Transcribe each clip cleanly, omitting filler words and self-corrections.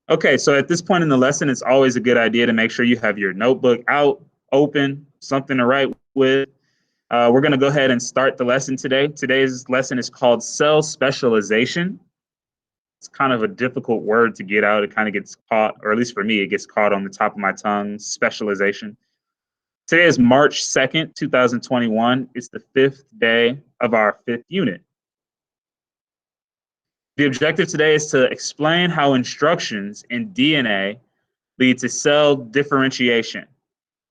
Okay, so at this point in the lesson, it's always a good idea to make sure you have your notebook out, open, something to write with. We're going to go ahead and start the lesson today. Today's lesson is called cell specialization. It's kind of a difficult word to get out. It kind of gets caught, or at least for me, it gets caught on the top of my tongue, specialization. Today is March 2nd, 2021. It's the 5th day of our 5th unit. The objective today is to explain how instructions in DNA lead to cell differentiation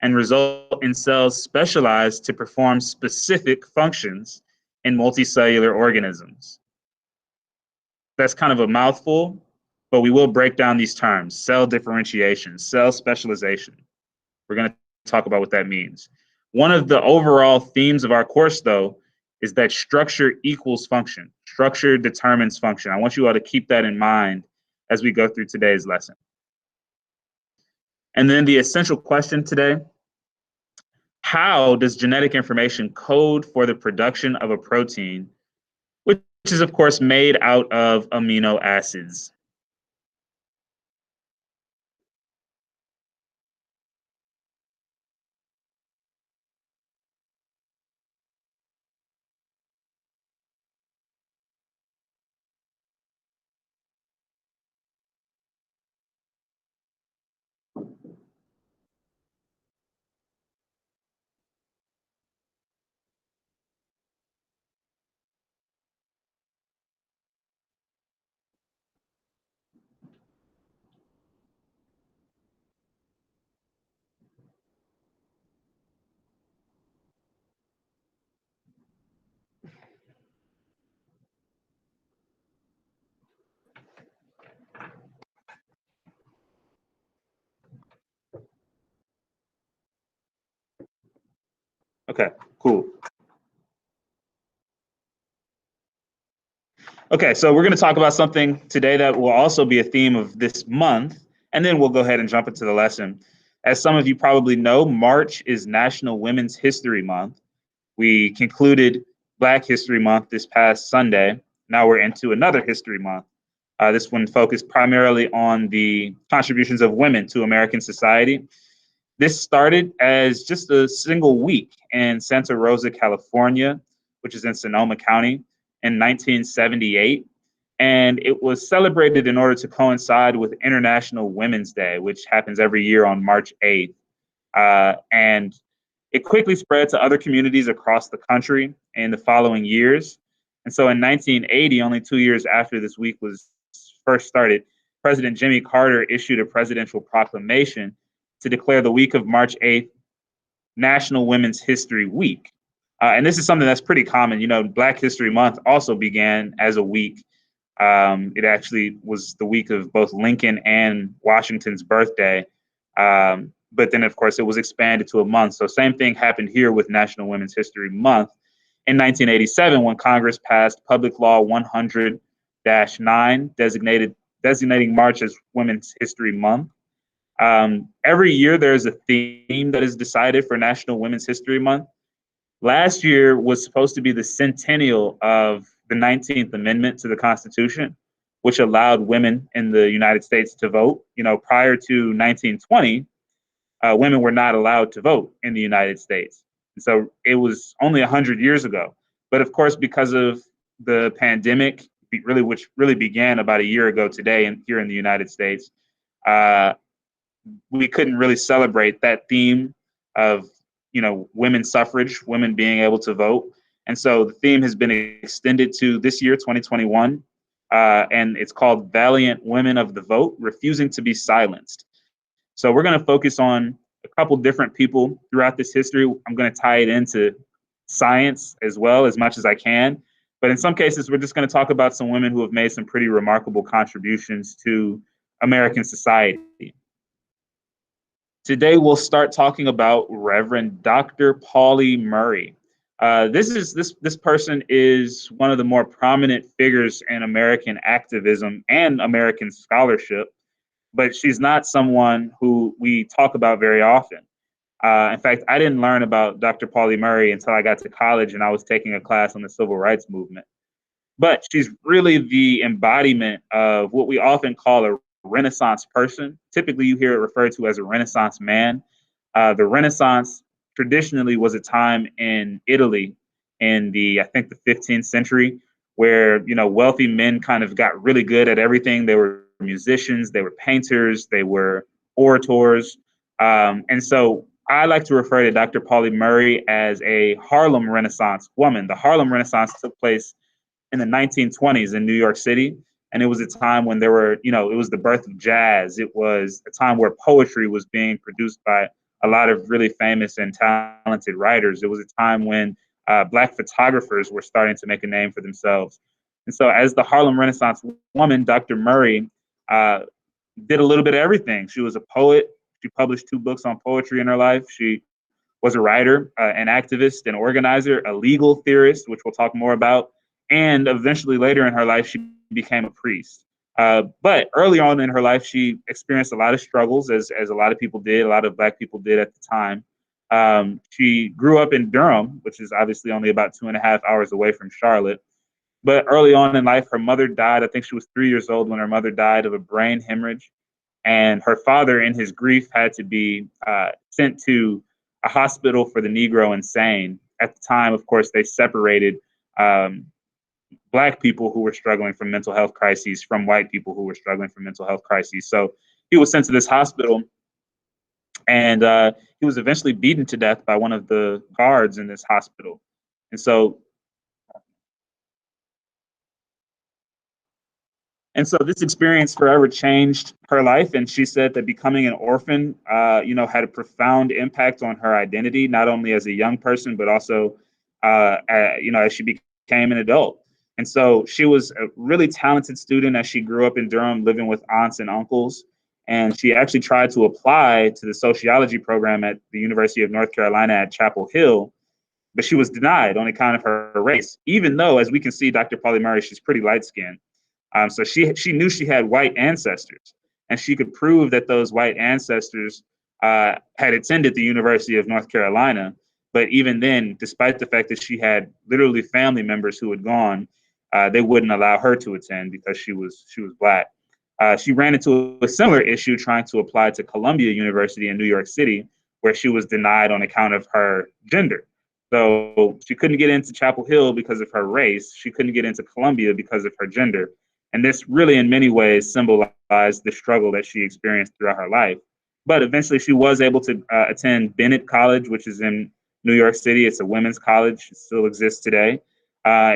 and result in cells specialized to perform specific functions in multicellular organisms. That's kind of a mouthful, but we will break down these terms: cell differentiation, cell specialization. We're going to talk about what that means. One of the overall themes of our course, though, is that structure equals function. Structure determines function. I want you all to keep that in mind as we go through today's lesson. And then the essential question today: how does genetic information code for the production of a protein, which is, of course, made out of amino acids? Okay, cool. Okay, so we're going to talk about something today that will also be a theme of this month, and then we'll go ahead and jump into the lesson. As some of you probably know, March is National Women's History Month. We concluded Black History Month this past Sunday. Now we're into another history month. This one focused primarily on the contributions of women to American society. This started as just a single week in Santa Rosa, California, which is in Sonoma County, in 1978. And it was celebrated in order to coincide with International Women's Day, which happens every year on March 8th. And it quickly spread to other communities across the country in the following years. And so in 1980, only 2 years after this week was first started, President Jimmy Carter issued a presidential proclamation to declare the week of March 8th National Women's History Week. And this is something that's pretty common. You know, Black History Month also began as a week. It actually was the week of both Lincoln and Washington's birthday. But then, of course, it was expanded to a month. So same thing happened here with National Women's History Month. In 1987, when Congress passed Public Law 100-9, designating March as Women's History Month. Every year, there's a theme that is decided for National Women's History Month. Last year was supposed to be the centennial of the 19th Amendment to the Constitution, which allowed women in the United States to vote. You know, prior to 1920, women were not allowed to vote in the United States. And so it was only 100 years ago. But of course, because of the pandemic, which really began about a year ago today here in the United States, we couldn't really celebrate that theme of, you know, women's suffrage, women being able to vote. And so the theme has been extended to this year, 2021, and it's called Valiant Women of the Vote, Refusing to be Silenced. So we're going to focus on a couple different people throughout this history. I'm going to tie it into science as well as much as I can. But in some cases, we're just going to talk about some women who have made some pretty remarkable contributions to American society. Today, we'll start talking about Reverend Dr. Pauli Murray. This person is one of the more prominent figures in American activism and American scholarship, but she's not someone who we talk about very often. In fact, I didn't learn about Dr. Pauli Murray until I got to college and I was taking a class on the civil rights movement. But she's really the embodiment of what we often call a Renaissance person. Typically, you hear it referred to as a Renaissance man. The Renaissance traditionally was a time in Italy in I think, the 15th century, where wealthy men kind of got really good at everything. They were musicians, they were painters, they were orators, and so I like to refer to Dr. Pauli Murray as a Harlem Renaissance woman. The Harlem Renaissance took place in the 1920s in New York City. And it was a time when there were, it was the birth of jazz. It was a time where poetry was being produced by a lot of really famous and talented writers. It was a time when Black photographers were starting to make a name for themselves. And so, as the Harlem Renaissance woman, Dr. Murray did a little bit of everything. She was a poet. She published 2 books on poetry in her life. She was a writer, an activist, an organizer, a legal theorist, which we'll talk more about. And eventually later in her life, she became a priest. But early on in her life, she experienced a lot of struggles, as a lot of people did, a lot of Black people did at the time. She grew up in Durham, which is obviously only about 2.5 hours away from Charlotte. But early on in life, her mother died. I think she was 3 years old when her mother died of a brain hemorrhage. And her father, in his grief, had to be sent to a hospital for the Negro insane. At the time, of course, they separated Black people who were struggling from mental health crises from white people who were struggling from mental health crises. So he was sent to this hospital, and he was eventually beaten to death by one of the guards in this hospital. And so this experience forever changed her life. And she said that becoming an orphan, had a profound impact on her identity, not only as a young person, but also, as she became an adult. And so she was a really talented student as she grew up in Durham, living with aunts and uncles. And she actually tried to apply to the sociology program at the University of North Carolina at Chapel Hill, but she was denied on account of her race, even though, as we can see, Dr. Pauli Murray, she's pretty light-skinned. So she knew she had white ancestors, and she could prove that those white ancestors had attended the University of North Carolina. But even then, despite the fact that she had literally family members who had gone, they wouldn't allow her to attend because she was Black. She ran into a similar issue trying to apply to Columbia University in New York City, where she was denied on account of her gender. So she couldn't get into Chapel Hill because of her race. She couldn't get into Columbia because of her gender. And this really, in many ways, symbolized the struggle that she experienced throughout her life. But eventually, she was able to attend Bennett College, which is in New York City. It's a women's college. It still exists today.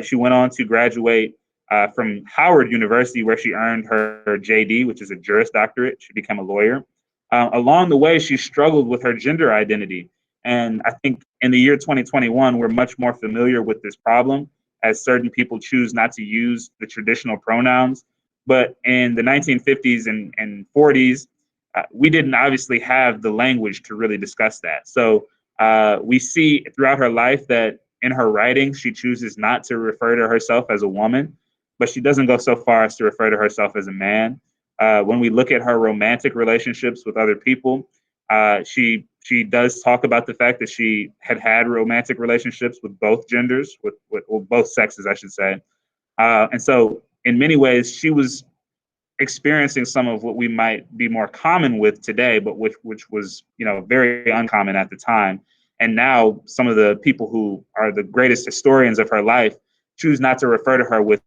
She went on to graduate from Howard University, where she earned her JD, which is a Juris Doctorate. She became a lawyer. Along the way, she struggled with her gender identity. And I think in the year 2021, we're much more familiar with this problem, as certain people choose not to use the traditional pronouns. But in the 1950s and 40s, we didn't obviously have the language to really discuss that. So we see throughout her life that in her writing, she chooses not to refer to herself as a woman, but she doesn't go so far as to refer to herself as a man. When we look at her romantic relationships with other people, she does talk about the fact that she had romantic relationships with both genders, with both sexes, I should say. And so in many ways, she was experiencing some of what we might be more common with today, but which was, very uncommon at the time. And now some of the people who are the greatest historians of her life choose not to refer to her with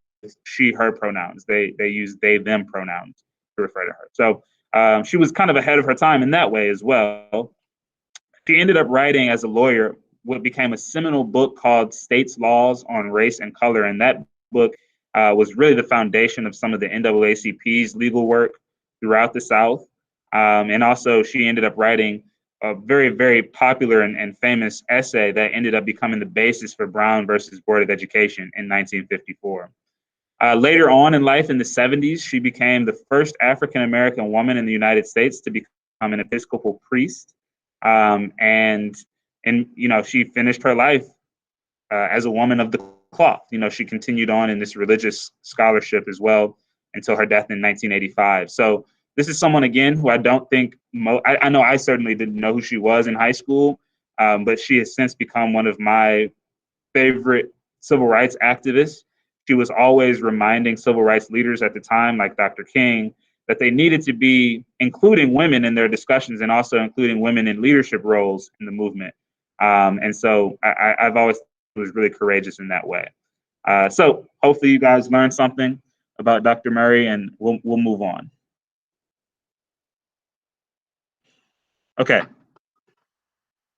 she, her pronouns. They use they, them pronouns to refer to her. So she was kind of ahead of her time in that way as well. She ended up writing as a lawyer what became a seminal book called States' Laws on Race and Color. And that book was really the foundation of some of the NAACP's legal work throughout the South. And also she ended up writing a very, very popular and famous essay that ended up becoming the basis for Brown versus Board of Education in 1954. Later on in life, in the 70s, she became the first African-American woman in the United States to become an Episcopal priest. And she finished her life as a woman of the cloth. She continued on in this religious scholarship as well until her death in 1985. So this is someone, again, who I don't think, I know I certainly didn't know who she was in high school, but she has since become one of my favorite civil rights activists. She was always reminding civil rights leaders at the time, like Dr. King, that they needed to be including women in their discussions and also including women in leadership roles in the movement. And so I've always was really courageous in that way. So hopefully you guys learned something about Dr. Murray, and we'll move on. Okay.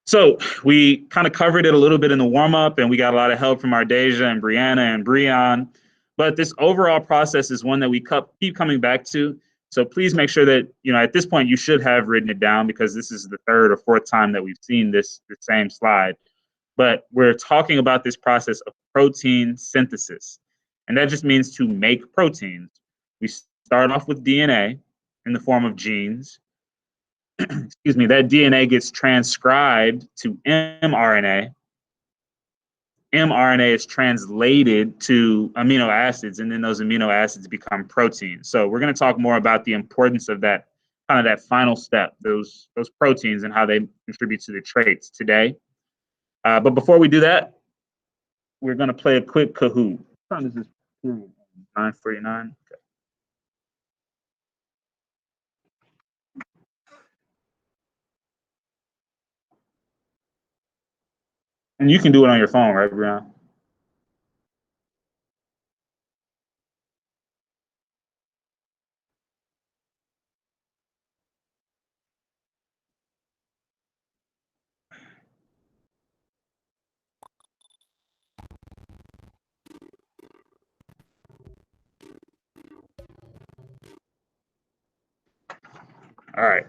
So we kind of covered it a little bit in the warm-up, and we got a lot of help from Ardesia and Brianna and Breon. But this overall process is one that we keep coming back to. So please make sure that, at this point, you should have written it down, because this is the third or fourth time that we've seen the same slide. But we're talking about this process of protein synthesis. And that just means to make proteins. We start off with DNA in the form of genes. Excuse me, that DNA gets transcribed to mRNA. mRNA is translated to amino acids, and then those amino acids become proteins. So we're going to talk more about the importance of that final step, those proteins, and how they contribute to the traits today. But before we do that, we're going to play a quick Kahoot. What time is this period? 9:49. Okay. And you can do it on your phone, right, Brian? All right.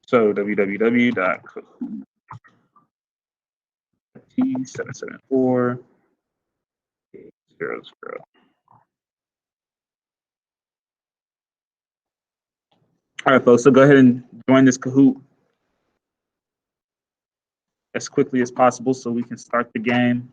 So www.kahoot.t774. 00. All right, folks, so go ahead and join this Kahoot as quickly as possible so we can start the game.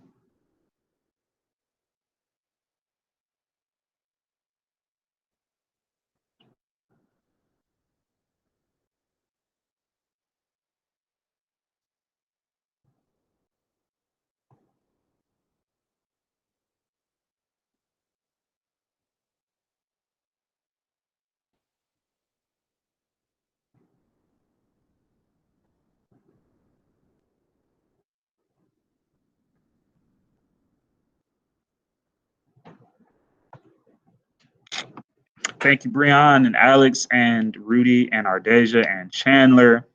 Thank you, Breon and Alex and Rudy and Ardesia and Chandler.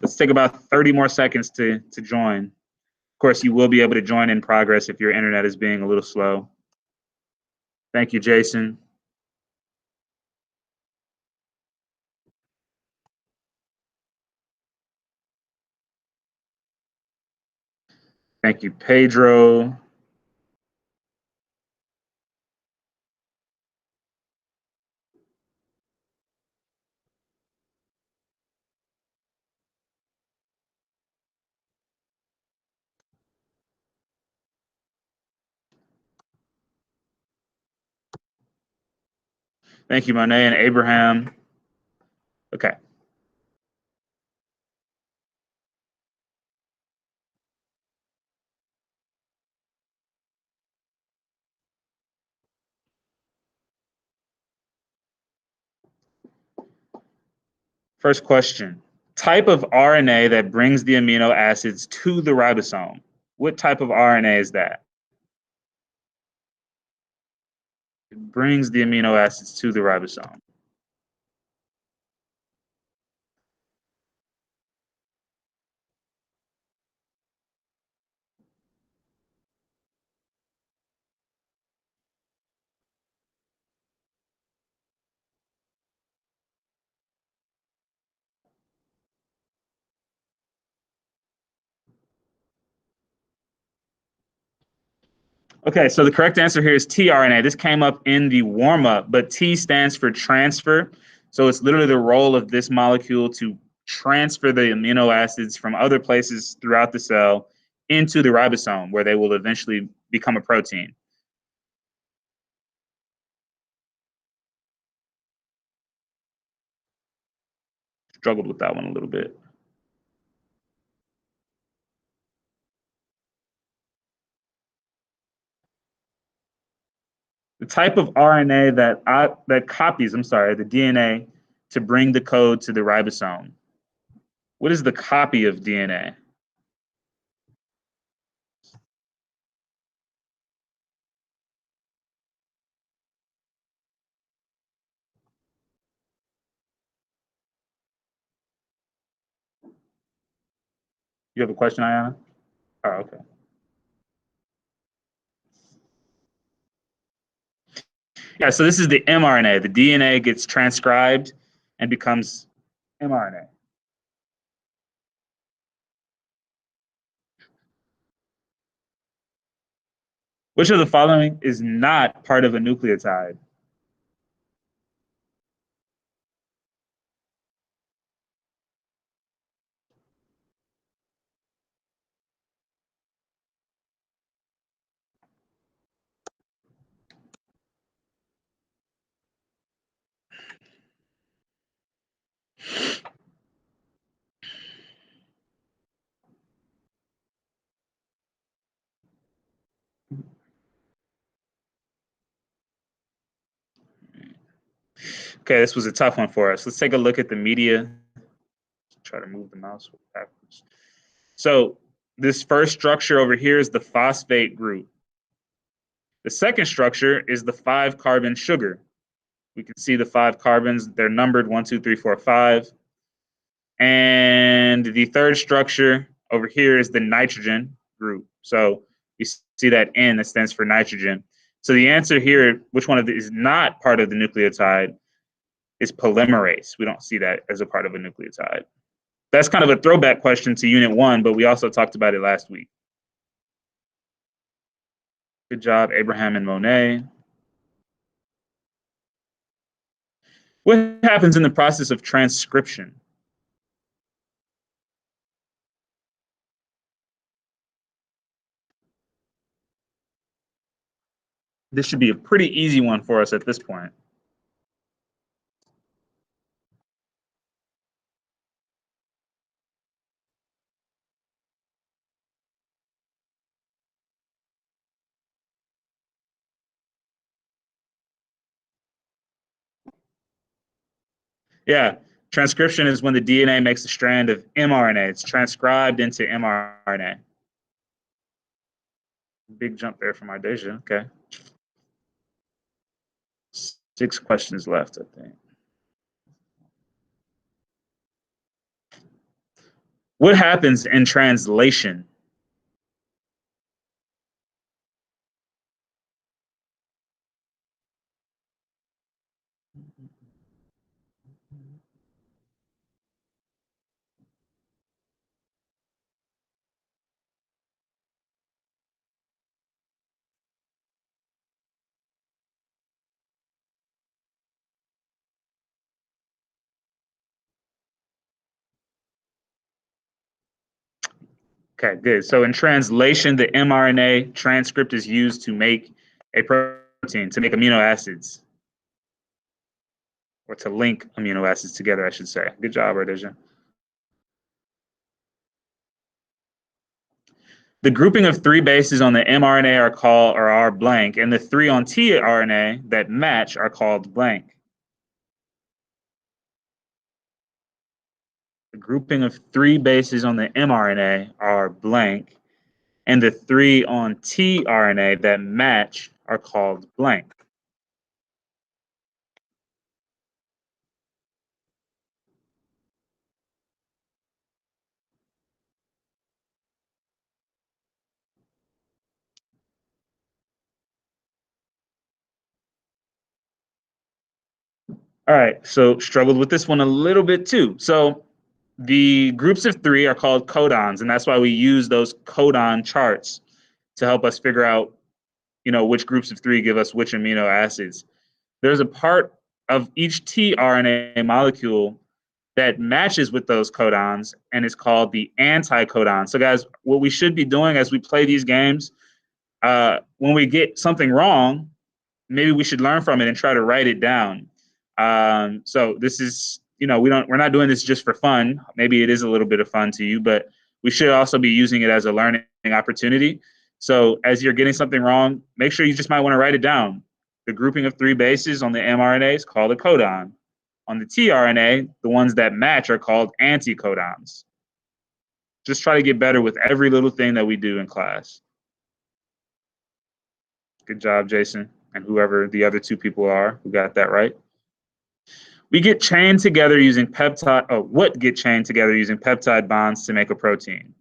Let's take about 30 more seconds to join. Of course, you will be able to join in progress if your internet is being a little slow. Thank you, Jason. Thank you, Pedro. Thank you, Monet and Abraham. Okay. First question. Type of RNA that brings the amino acids to the ribosome. What type of RNA is that? It brings the amino acids to the ribosome. Okay, so the correct answer here is tRNA. This came up in the warm-up, but T stands for transfer. So it's literally the role of this molecule to transfer the amino acids from other places throughout the cell into the ribosome, where they will eventually become a protein. Struggled with that one a little bit. The type of RNA that copies, the DNA to bring the code to the ribosome. What is the copy of DNA? You have a question, Ayana? Oh, okay. Yeah, so this is the mRNA. The DNA gets transcribed and becomes mRNA. Which of the following is not part of a nucleotide? Okay, this was a tough one for us. Let's take a look at the media. Try to move the mouse backwards. So this first structure over here is the phosphate group. The second structure is the 5-carbon sugar. We can see the 5 carbons. They're numbered 1, 2, 3, 4, 5. And the third structure over here is the nitrogen group. So you see that N that stands for nitrogen. So the answer here, which one of these is not part of the nucleotide, is polymerase. We don't see that as a part of a nucleotide. That's kind of a throwback question to Unit 1, but we also talked about it last week. Good job, Abraham and Monet. What happens in the process of transcription? This should be a pretty easy one for us at this point. Yeah, transcription is when the DNA makes a strand of mRNA. It's transcribed into mRNA. Big jump there from Ardesia. Okay. 6 questions left, I think. What happens in translation? Okay, good. So in translation, the mRNA transcript is used to make a protein, to make amino acids, or to link amino acids together, I should say. Good job, Ardesia. The grouping of 3 bases on the mRNA are blank, and the 3 on tRNA that match are called blank. The grouping of 3 bases on the mRNA are blank, and the 3 on tRNA that match are called blank. All right, so struggled with this one a little bit too. So the groups of 3 are called codons, and that's why we use those codon charts to help us figure out, which groups of 3 give us which amino acids. There's a part of each tRNA molecule that matches with those codons and is called the anticodon. So guys, what we should be doing as we play these games, when we get something wrong, maybe we should learn from it and try to write it down. So this is, we're not doing this just for fun. Maybe it is a little bit of fun to you, but we should also be using it as a learning opportunity. So as you're getting something wrong, make sure you just might want to write it down. The grouping of 3 bases on the mRNA is called a codon. On the tRNA, the ones that match are called anticodons. Just try to get better with every little thing that we do in class. Good job, Jason, and whoever the other 2 people are who got that right. We get chained together using what get chained together using peptide bonds to make a protein?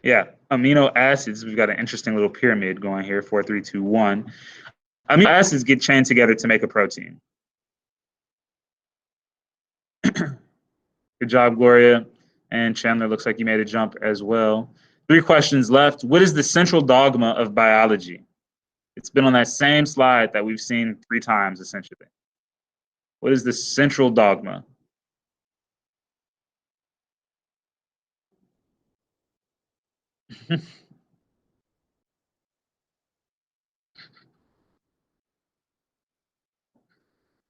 Yeah, amino acids. We've got an interesting little pyramid going here, 4, 3, 2, 1. Amino acids get chained together to make a protein. Good job, Gloria. And Chandler, looks like you made a jump as well. 3 questions left. What is the central dogma of biology? It's been on that same slide that we've seen 3 times, essentially. What is the central dogma?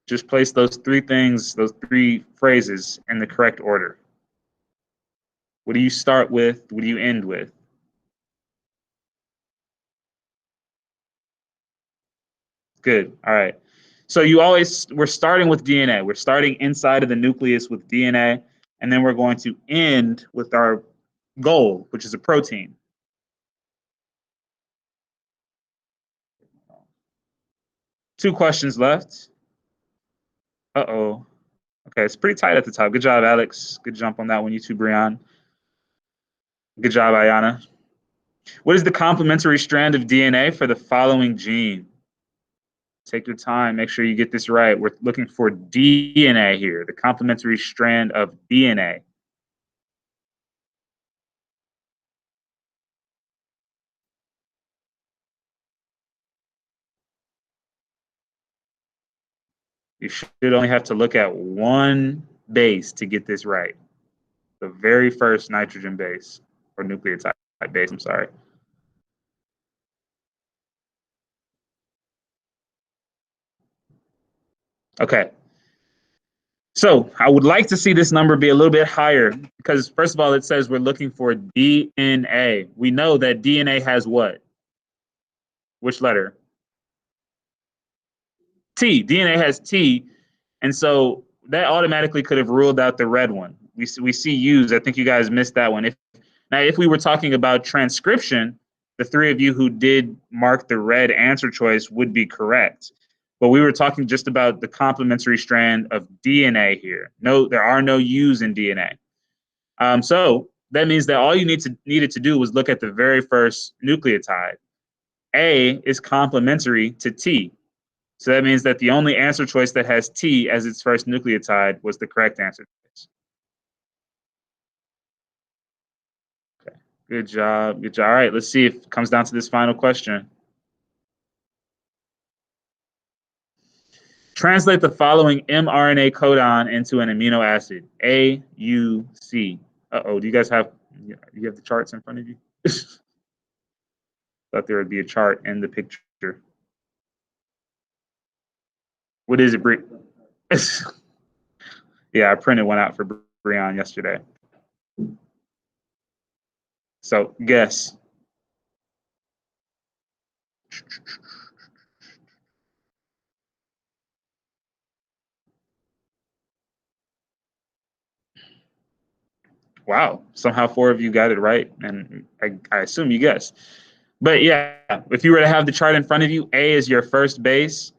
Just place those 3 things, those 3 phrases in the correct order. What do you start with? What do you end with? Good. All right. So we're starting with DNA. We're starting inside of the nucleus with DNA, and then we're going to end with our goal, which is a protein. Two questions left. Uh-oh. Okay, it's pretty tight at the top. Good job, Alex. Good jump on that one. You too, Brian. Good job, Ayana. What is the complementary strand of DNA for the following gene? Take your time. Make sure you get this right. We're looking for DNA here, the complementary strand of DNA. You should only have to look at one base to get this right. The very first nitrogen base, or nucleotide base, I'm sorry. Okay. So I would like to see this number be a little bit higher because, first of all, it says we're looking for DNA. We know that DNA has what? Which letter? T. DNA has T. And so that automatically could have ruled out the red one. We see U's. I think you guys missed that one. If we were talking about transcription, the 3 of you who did mark the red answer choice would be correct. But we were talking just about the complementary strand of DNA here. No, there are no U's in DNA. So that means that all you needed to do was look at the very first nucleotide. A is complementary to T. So that means that the only answer choice that has T as its first nucleotide was the correct answer choice. Okay, good job, good job. All right, let's see if it comes down to this final question. Translate the following mRNA codon into an amino acid. A, U, C. Uh-oh, do you guys have the charts in front of you? Thought there would be a chart in the picture. What is it, Bri? Yeah, I printed one out for Brian yesterday. So guess. Wow, somehow 4 of you got it right, and I assume you guessed. But yeah, if you were to have the chart in front of you, A is your first base.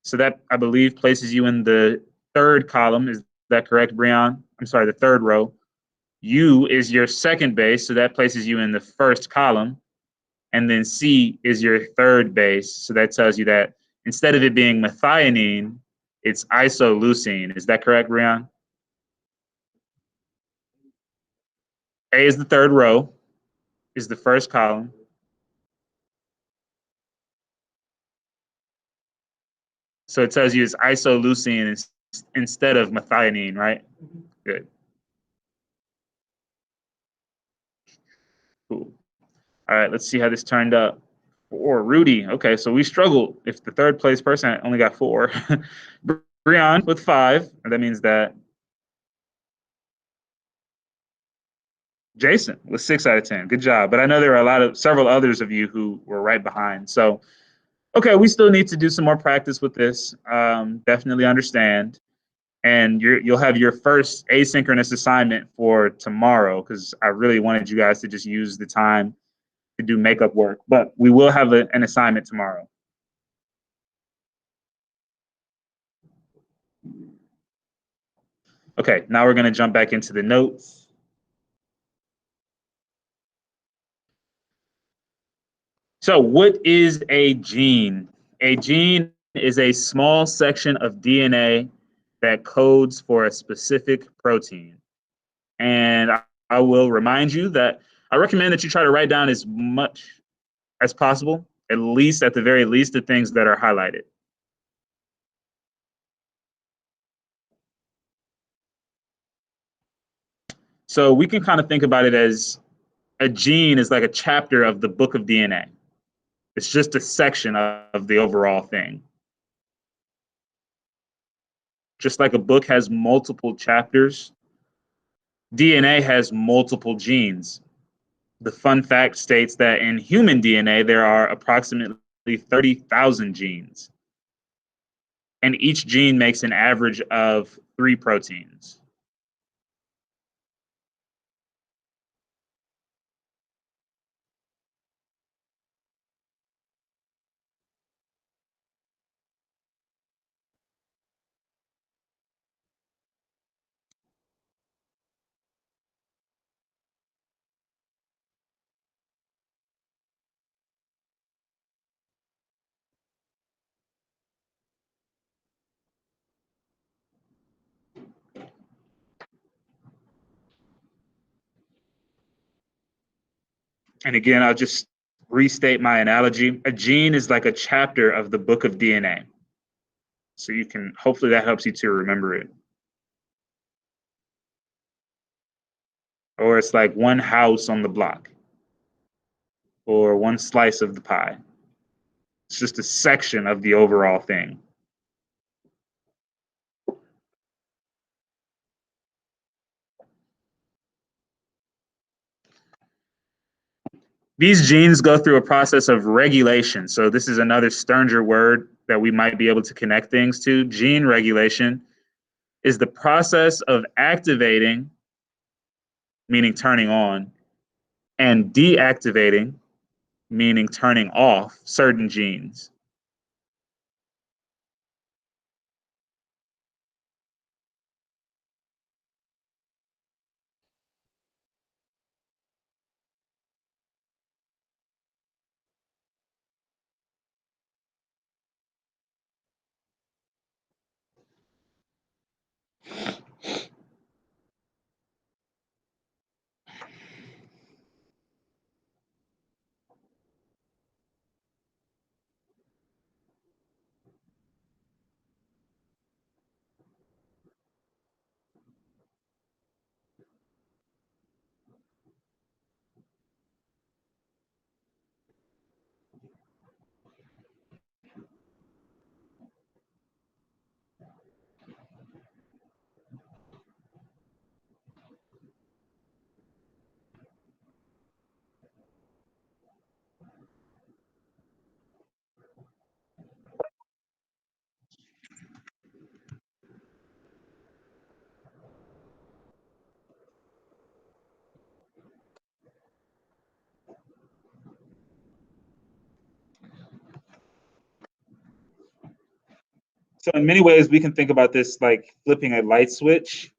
So that, I believe, places you in the 3rd column. Is that correct, Brian? I'm sorry, the 3rd row. U is your second base, so that places you in the 1st column. And then C is your 3rd base, so that tells you that instead of it being methionine, it's isoleucine. Is that correct, Brian? A is the 3rd row, is the 1st column. So it tells you it's isoleucine instead of methionine, right? Good. Cool. All right, let's see how this turned up. 4, Rudy. Okay, so we struggled. If the third place person only got 4, Brian with 5. That means that Jason with 6 out of 10. Good job. But I know there are several others of you who were right behind. So, okay, we still need to do some more practice with this. Definitely understand. And you'll have your first asynchronous assignment for tomorrow because I really wanted you guys to just use the time to do makeup work. But we will have an assignment tomorrow. Okay, now we're going to jump back into the notes. So, what is a gene? A gene is a small section of DNA that codes for a specific protein. And I will remind you that I recommend that you try to write down as much as possible, at least at the very least, the things that are highlighted. So we can kind of think about it as a gene is like a chapter of the book of DNA. It's just a section of the overall thing. Just like a book has multiple chapters, DNA has multiple genes. The fun fact states that in human DNA, there are approximately 30,000 genes, and each gene makes an average of 3 proteins. And again, I'll just restate my analogy. A gene is like a chapter of the book of DNA. So you can, hopefully, that helps you to remember it. Or it's like one house on the block, or one slice of the pie. It's just a section of the overall thing. These genes go through a process of regulation. So this is another Sternger word that we might be able to connect things to. Gene regulation is the process of activating, meaning turning on, and deactivating, meaning turning off certain genes. So in many ways, we can think about this like flipping a light switch.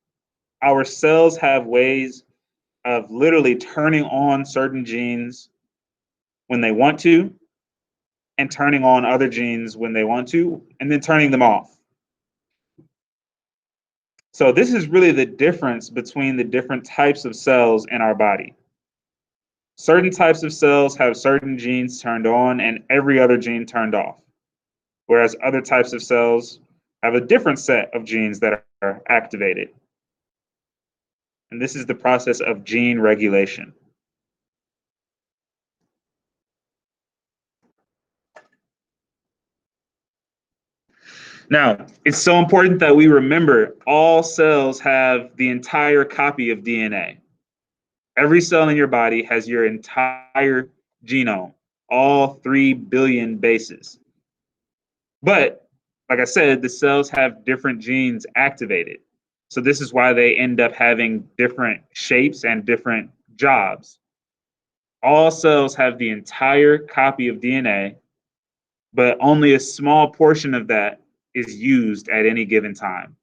Our cells have ways of literally turning on certain genes when they want to, and turning on other genes when they want to, and then turning them off. So this is really the difference between the different types of cells in our body. Certain types of cells have certain genes turned on and every other gene turned off. whereas other types of cells have a different set of genes that are activated. And this is the process of gene regulation. Now, it's so important that we remember all cells have the entire copy of DNA. Every cell in your body has your entire genome, all 3 billion bases. But, like I said, the cells have different genes activated. So this is why they end up having different shapes and different jobs. All cells have the entire copy of DNA, but only a small portion of that is used at any given time.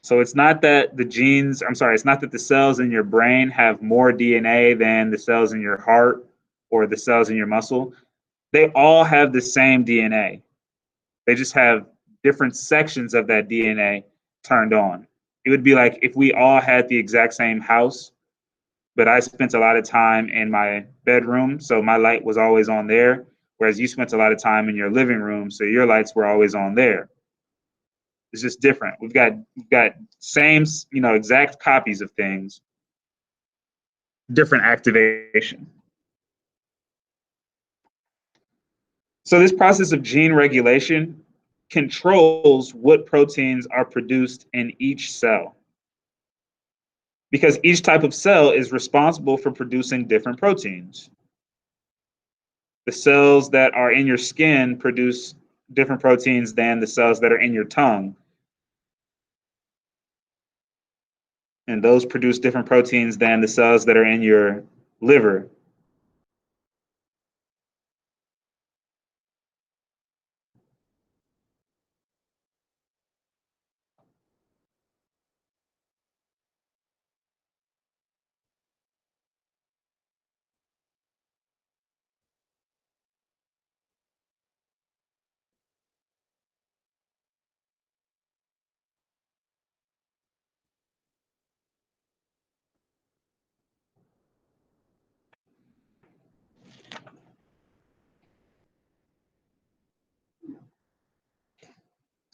So it's not that it's not that the cells in your brain have more DNA than the cells in your heart or the cells in your muscle. They all have the same DNA. They just have different sections of that DNA turned on. It would be like if we all had the exact same house, but I spent a lot of time in my bedroom, so my light was always on there, whereas you spent a lot of time in your living room, so your lights were always on there. It's just different. We've got same, exact copies of things, different activation. So this process of gene regulation controls what proteins are produced in each cell, because each type of cell is responsible for producing different proteins. The cells that are in your skin produce different proteins than the cells that are in your tongue. And those produce different proteins than the cells that are in your liver.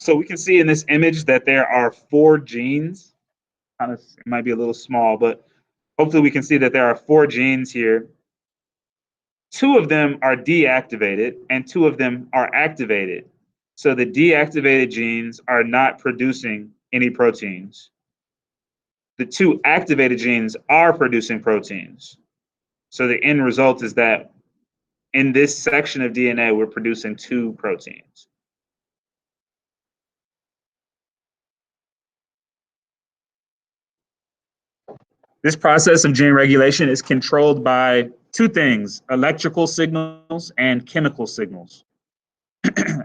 So we can see in this image that there are 4 genes. Kind of, it might be a little small, but hopefully we can see that there are 4 genes here. 2 of them are deactivated and 2 of them are activated. So the deactivated genes are not producing any proteins. The 2 activated genes are producing proteins. So the end result is that in this section of DNA, we're producing 2 proteins. This process of gene regulation is controlled by 2 things: electrical signals and chemical signals.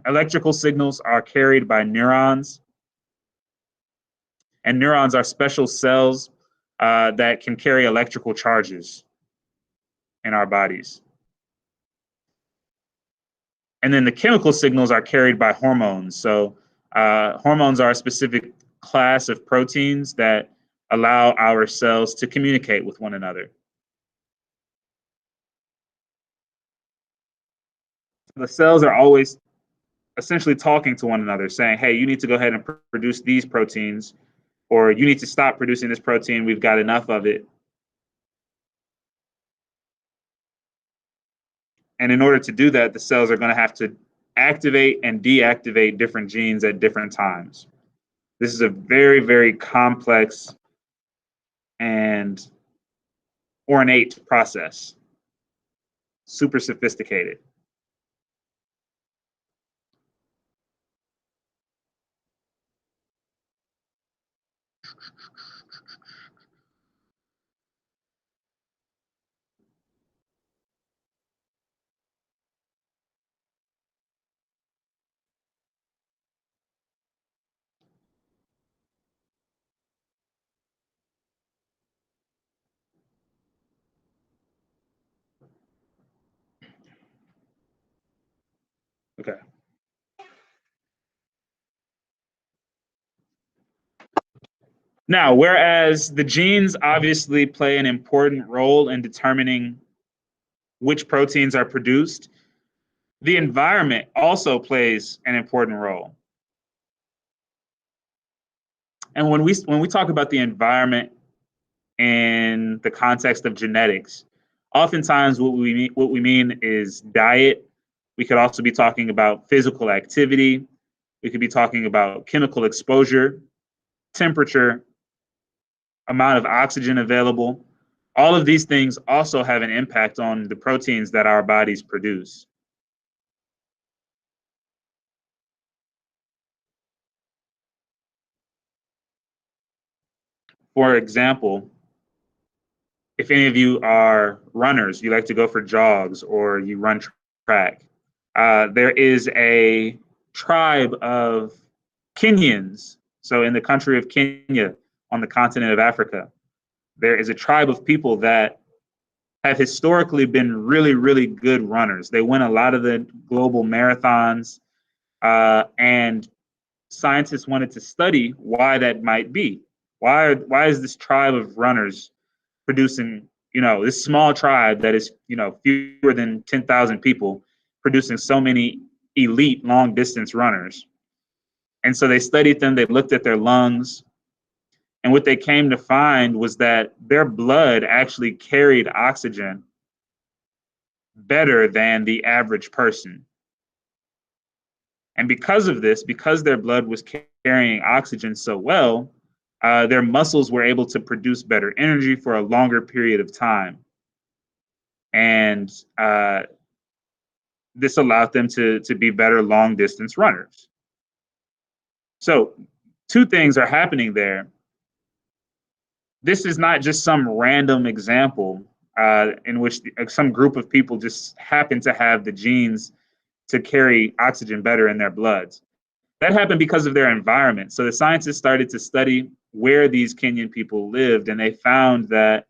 Electrical signals are carried by neurons, and neurons are special cells that can carry electrical charges in our bodies. And then the chemical signals are carried by hormones. So hormones are a specific class of proteins that allow our cells to communicate with one another. The cells are always essentially talking to one another, saying, hey, you need to go ahead and produce these proteins, or you need to stop producing this protein. We've got enough of it. And in order to do that, the cells are going to have to activate and deactivate different genes at different times. This is a very, very complex and ornate process, super sophisticated. Okay. Now, whereas the genes obviously play an important role in determining which proteins are produced, the environment also plays an important role. And when we talk about the environment in the context of genetics, oftentimes what we mean is diet. We could also be talking about physical activity. We could be talking about chemical exposure, temperature, amount of oxygen available. All of these things also have an impact on the proteins that our bodies produce. For example, if any of you are runners, you like to go for jogs or you run track, there is a tribe of Kenyans. So, in the country of Kenya on the continent of Africa, there is a tribe of people that have historically been really, really good runners. They win a lot of the global marathons, and scientists wanted to study why that might be. Why is this tribe of runners producing, this small tribe that is, fewer than 10,000 people, producing so many elite long distance runners? And so they studied them, they looked at their lungs, and what they came to find was that their blood actually carried oxygen better than the average person. And because of this, because their blood was carrying oxygen so well, their muscles were able to produce better energy for a longer period of time. And this allowed them to be better long distance runners. So, two things are happening there. This is not just some random example in which some group of people just happen to have the genes to carry oxygen better in their bloods. That happened because of their environment. So the scientists started to study where these Kenyan people lived, and they found that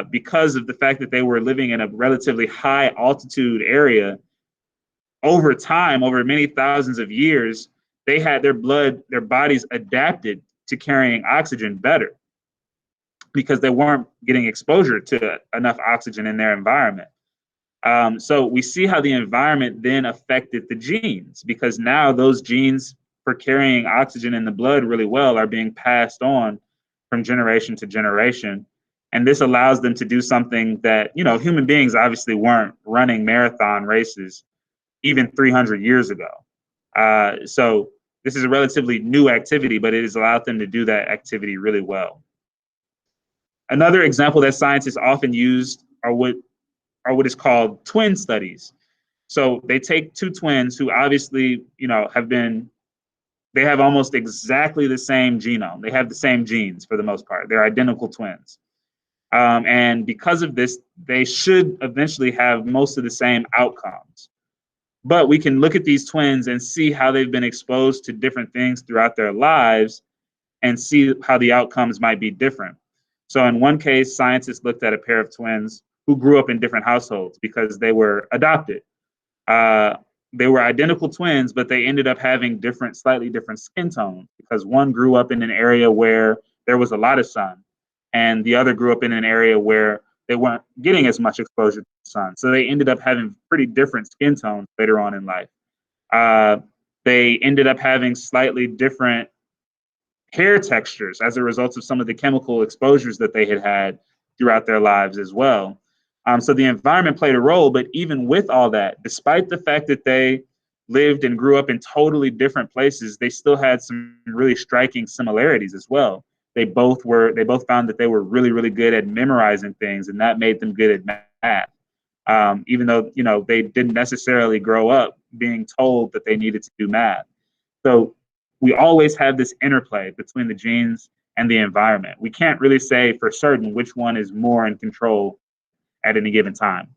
because of the fact that they were living in a relatively high altitude area, over time, over many thousands of years, they had their bodies adapted to carrying oxygen better because they weren't getting exposure to enough oxygen in their environment. So we see how the environment then affected the genes, because now those genes for carrying oxygen in the blood really well are being passed on from generation to generation. And this allows them to do something that, human beings obviously weren't running marathon races even 300 years ago. So this is a relatively new activity, but it has allowed them to do that activity really well. Another example that scientists often use are what is called twin studies. So they take two twins who obviously, they have almost exactly the same genome. They have the same genes for the most part. They're identical twins. And because of this, they should eventually have most of the same outcomes. But we can look at these twins and see how they've been exposed to different things throughout their lives and see how the outcomes might be different. So in one case, scientists looked at a pair of twins who grew up in different households because they were adopted. They were identical twins, but they ended up having slightly different skin tones because one grew up in an area where there was a lot of sun, and the other grew up in an area where they weren't getting as much exposure to the sun. So they ended up having pretty different skin tones later on in life. They ended up having slightly different hair textures as a result of some of the chemical exposures that they had had throughout their lives as well. So the environment played a role, but even with all that, despite the fact that they lived and grew up in totally different places, they still had some really striking similarities as well. They both found that they were really, really good at memorizing things, and that made them good at math. Even though, they didn't necessarily grow up being told that they needed to do math. So we always have this interplay between the genes and the environment. We can't really say for certain which one is more in control at any given time.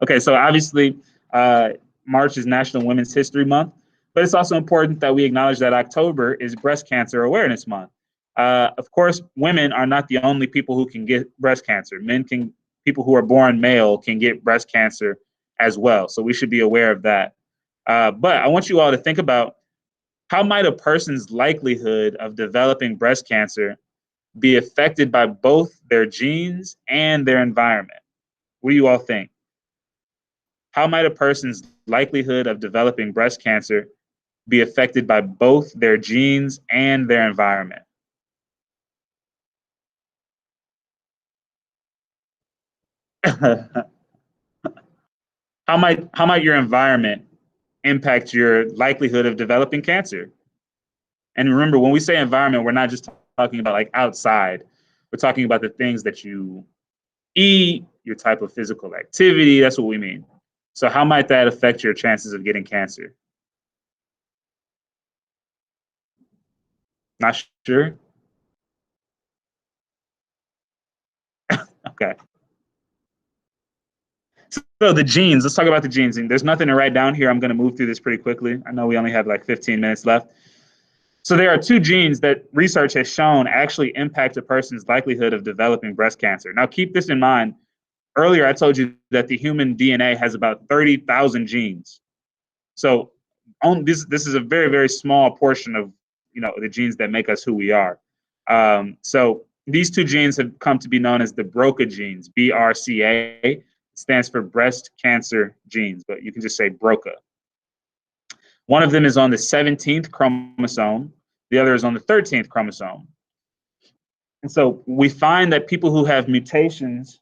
Okay, so obviously, March is National Women's History Month, but it's also important that we acknowledge that October is Breast Cancer Awareness Month. Of course, women are not the only people who can get breast cancer. People who are born male can get breast cancer as well. So we should be aware of that. But I want you all to think about How might a person's likelihood of developing breast cancer be affected by both their genes and their environment? What do you all think? How might a person's likelihood of developing breast cancer be affected by both their genes and their environment? How might your environment impact your likelihood of developing cancer? And remember, when we say environment, we're not just talking about like outside. We're talking about the things that you eat, your type of physical activity. That's what we mean. So how might that affect your chances of getting cancer? Not sure? Okay. So the genes, let's talk about the genes. And there's nothing to write down here. I'm going to move through this pretty quickly. I know we only have like 15 minutes left. So there are two genes that research has shown actually impact a person's likelihood of developing breast cancer. Now, keep this in mind. Earlier, I told you that the human DNA has about 30,000 genes. So this is a very, very small portion of the genes that make us who we are. So these two genes have come to be known as the BRCA genes. BRCA stands for breast cancer genes, but you can just say BRCA. One of them is on the 17th chromosome. The other is on the 13th chromosome. And so we find that people who have mutations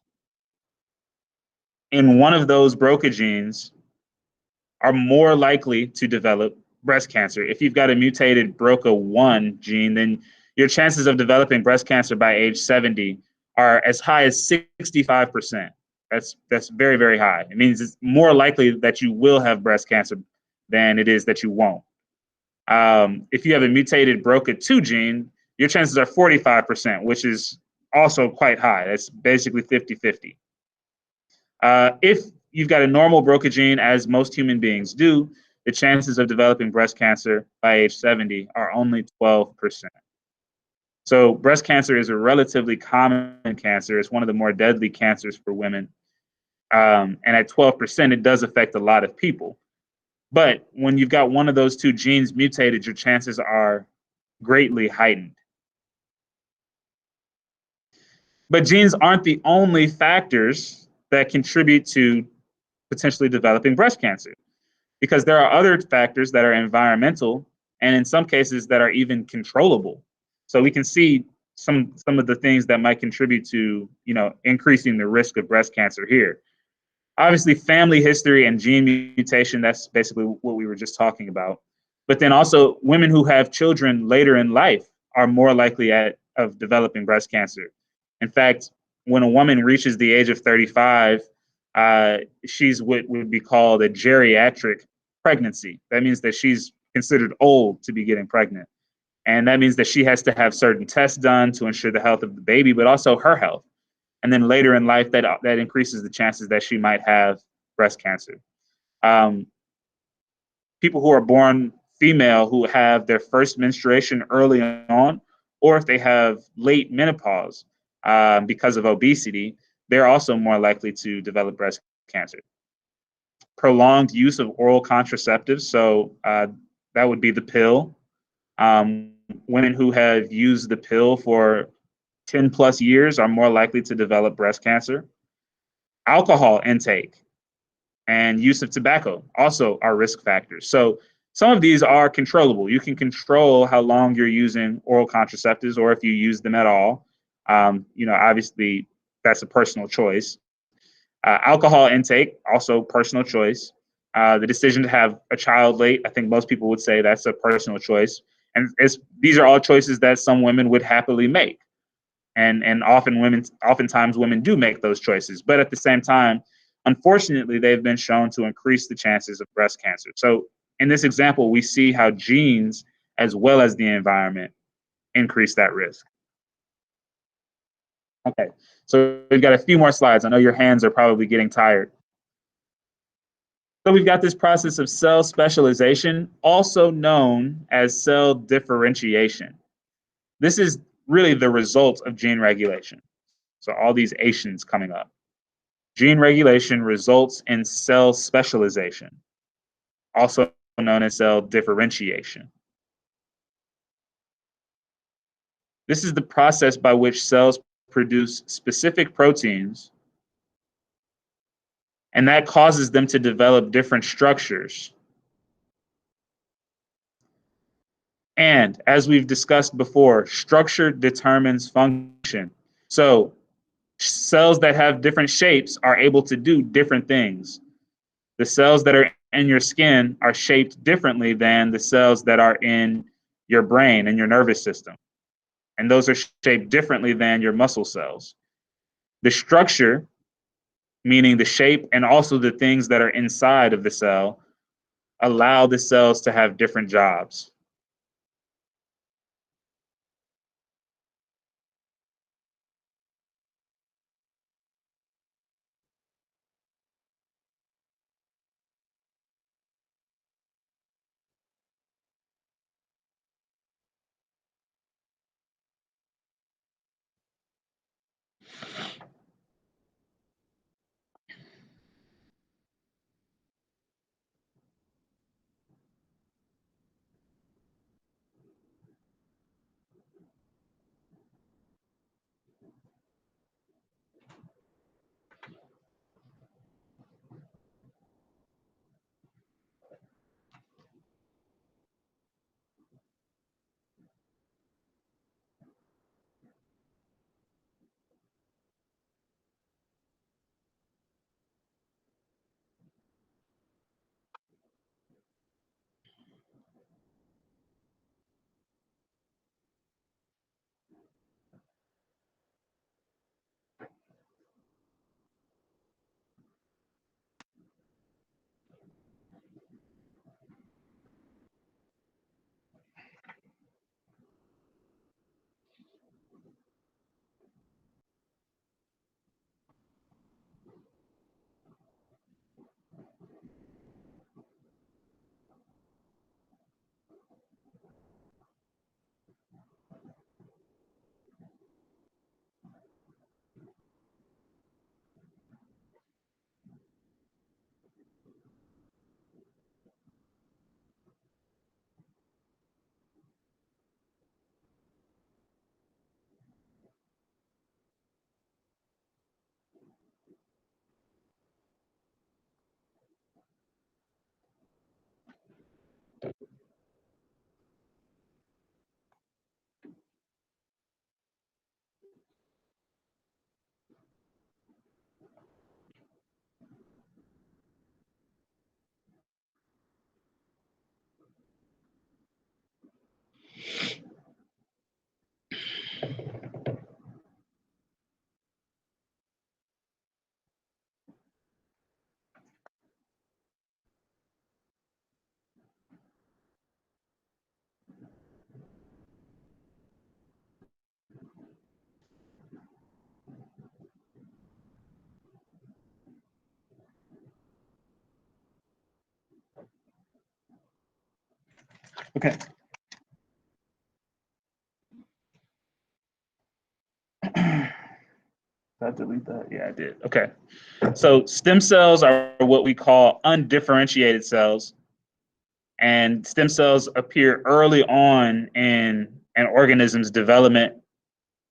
in one of those BRCA genes are more likely to develop breast cancer. If you've got a mutated BRCA1 gene, then your chances of developing breast cancer by age 70 are as high as 65%. That's very, very high. It means it's more likely that you will have breast cancer than it is that you won't. If you have a mutated BRCA2 gene, your chances are 45%, which is also quite high. That's basically 50-50. If you've got a normal BRCA gene, as most human beings do, the chances of developing breast cancer by age 70 are only 12%. So breast cancer is a relatively common cancer. It's one of the more deadly cancers for women. And at 12%, it does affect a lot of people. But when you've got one of those two genes mutated, your chances are greatly heightened. But genes aren't the only factors that contribute to potentially developing breast cancer, because there are other factors that are environmental and in some cases that are even controllable. So we can see some of the things that might contribute to increasing the risk of breast cancer here. Obviously, family history and gene mutation, that's basically what we were just talking about. But then also women who have children later in life are more likely of developing breast cancer. In fact, when a woman reaches the age of 35, she's what would be called a geriatric pregnancy. That means that she's considered old to be getting pregnant. And that means that she has to have certain tests done to ensure the health of the baby, but also her health. And then later in life, that increases the chances that she might have breast cancer. People who are born female who have their first menstruation early on, or if they have late menopause because of obesity, they're also more likely to develop breast cancer. Prolonged use of oral contraceptives, so that would be the pill. Women who have used the pill for 10 plus years are more likely to develop breast cancer. Alcohol intake and use of tobacco also are risk factors. So some of these are controllable. You can control how long you're using oral contraceptives, or if you use them at all. Obviously that's a personal choice. Alcohol intake, also personal choice. The decision to have a child late, I think most people would say that's a personal choice. And these are all choices that some women would happily make. And oftentimes women do make those choices. But at the same time, unfortunately, they've been shown to increase the chances of breast cancer. So in this example, we see how genes, as well as the environment, increase that risk. Okay, so we've got a few more slides. I know your hands are probably getting tired. So we've got this process of cell specialization, also known as cell differentiation. This is really the result of gene regulation. So all these Asians coming up. Gene regulation results in cell specialization, also known as cell differentiation. This is the process by which cells produce specific proteins, and that causes them to develop different structures. And as we've discussed before, structure determines function. So cells that have different shapes are able to do different things. The cells that are in your skin are shaped differently than the cells that are in your brain and your nervous system. And those are shaped differently than your muscle cells. The structure, meaning the shape and also the things that are inside of the cell, allow the cells to have different jobs. Okay. Did I delete that? Yeah, I did. Okay. So stem cells are what we call undifferentiated cells. And stem cells appear early on in an organism's development.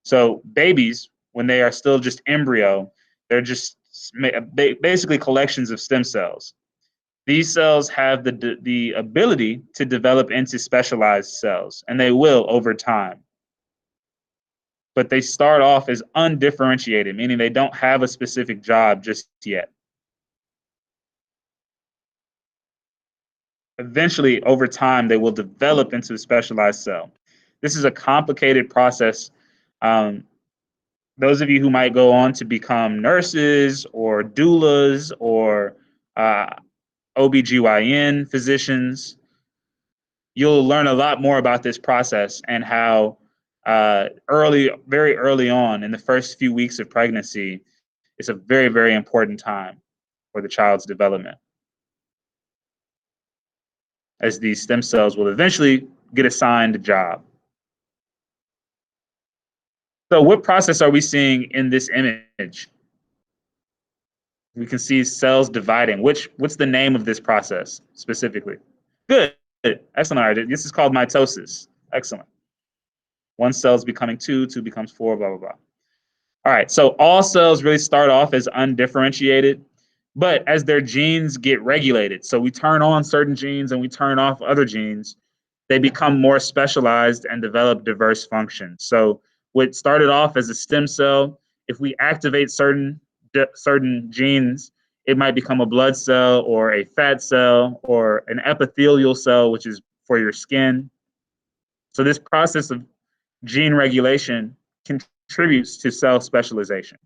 So babies, when they are still just embryo, they're just basically collections of stem cells. These cells have the ability to develop into specialized cells, and they will over time. But they start off as undifferentiated, meaning they don't have a specific job just yet. Eventually, over time, they will develop into a specialized cell. This is a complicated process. Those of you who might go on to become nurses or doulas or OBGYN physicians, you'll learn a lot more about this process and how very early on in the first few weeks of pregnancy, it's a very, very important time for the child's development, as these stem cells will eventually get assigned a job. So what process are we seeing in this image? We can see cells dividing. What's the name of this process specifically? Good. Excellent. All right. This is called mitosis. Excellent. One cell is becoming two, two becomes four, blah, blah, blah. All right, so all cells really start off as undifferentiated, but as their genes get regulated, so we turn on certain genes and we turn off other genes, they become more specialized and develop diverse functions. So what started off as a stem cell, if we activate certain genes, it might become a blood cell or a fat cell or an epithelial cell, which is for your skin. So this process of gene regulation contributes to cell specialization.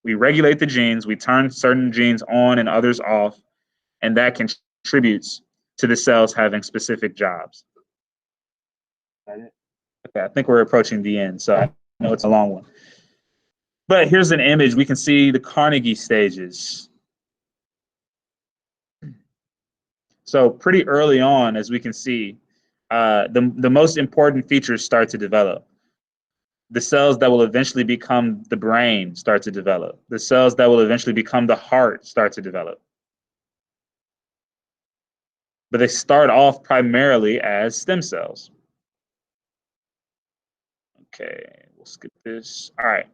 We regulate the genes, we turn certain genes on and others off, and that contributes to the cells having specific jobs. Okay, I think we're approaching the end, so I know it's a long one. But here's an image. We can see the Carnegie stages. So pretty early on, as we can see, the most important features start to develop. The cells that will eventually become the brain start to develop. The cells that will eventually become the heart start to develop. But they start off primarily as stem cells. Okay, we'll skip this. All right.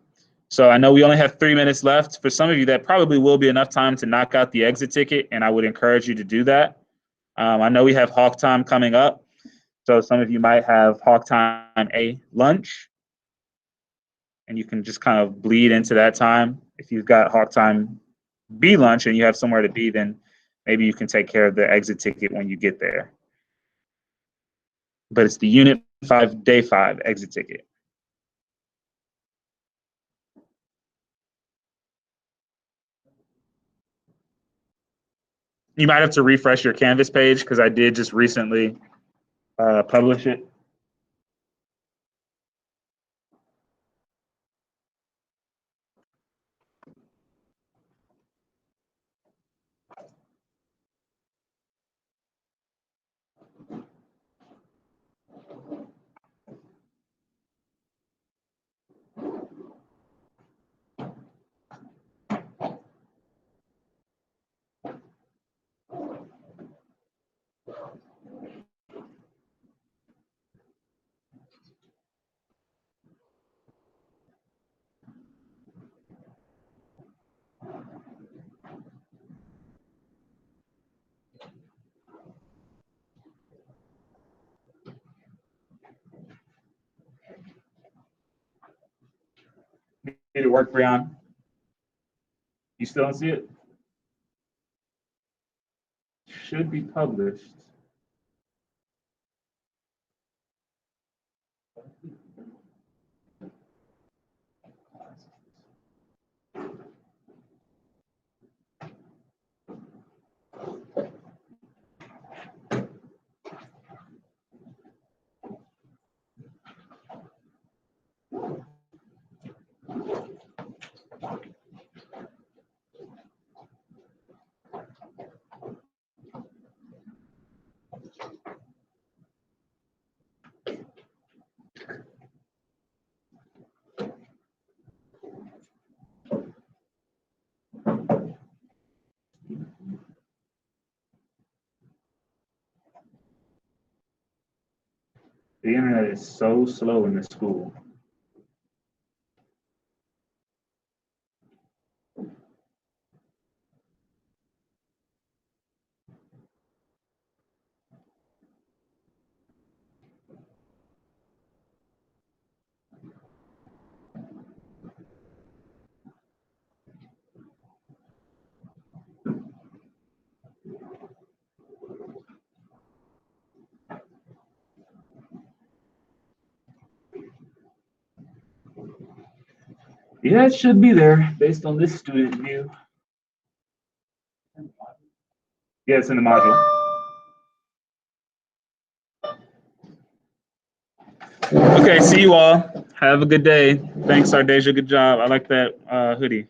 So I know we only have 3 minutes left. For some of you, that probably will be enough time to knock out the exit ticket, and I would encourage you to do that. I know we have Hawk Time coming up, so some of you might have Hawk Time A lunch, and you can just kind of bleed into that time. If you've got Hawk Time B lunch and you have somewhere to be, then maybe you can take care of the exit ticket when you get there. But it's the Unit 5, Day 5 exit ticket. You might have to refresh your Canvas page because I did just recently publish it. Did it work, Brian? You still don't see it? Should be published. The internet is so slow in this school. Yeah, it should be there based on this student view. Yeah, it's in the module. Okay, see you all. Have a good day. Thanks, Ardesia. Good job. I like that hoodie.